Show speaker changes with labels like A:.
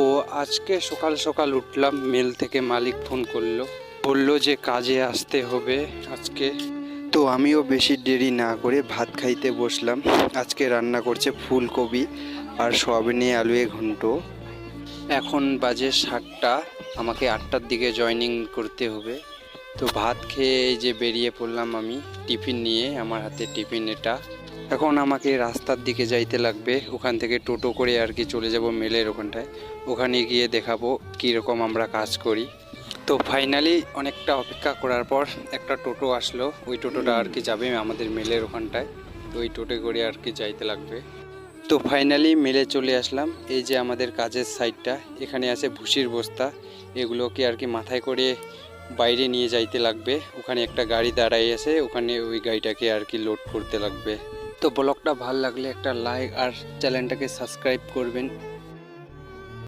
A: তো আজকে সকাল সকাল উঠলাম, মেল থেকে মালিক ফোন করলো, বললো যে কাজে আসতে হবে আজকে। তো আমিও বেশি দেরি না করে ভাত খাইতে বসলাম। আজকে রান্না করছে ফুলকপি আর সয়াবিনে আলু ঘন্ট। এখন বাজে 7টা, আমাকে 8টার দিকে জয়েনিং করতে হবে। তো ভাত খেয়ে এই যে বেরিয়ে পড়লাম আমি টিফিন নিয়ে, আমার হাতে টিফিন এটা। এখন আমাকে রাস্তার দিকে যাইতে লাগবে, ওখান থেকে টোটো করে আর কি চলে যাব মেলের ওখানটায়। ওখানে গিয়ে দেখাবো কীরকম আমরা কাজ করি। তো ফাইনালি অনেকটা অপেক্ষা করার পর একটা টোটো আসলো, ওই টোটোটা আর কি যাবে আমাদের মেলের ওখানটায়। তো ওই টোটো করে আর কি যাইতে লাগবে। তো ফাইনালি মেলে চলে আসলাম। এই যে আমাদের কাজের সাইডটা, এখানে আছে ভুসির বস্তা, এগুলোকে আর কি মাথায় করে বাইরে নিয়ে যাইতে লাগবে। ওখানে একটা গাড়ি দাঁড়াই আছে, ওখানে ওই গাড়িটাকে আর কি লোড করতে লাগবে। তো ব্লগটা ভালো লাগলে একটা লাইক আর চ্যানেলটাকে সাবস্ক্রাইব করবেন।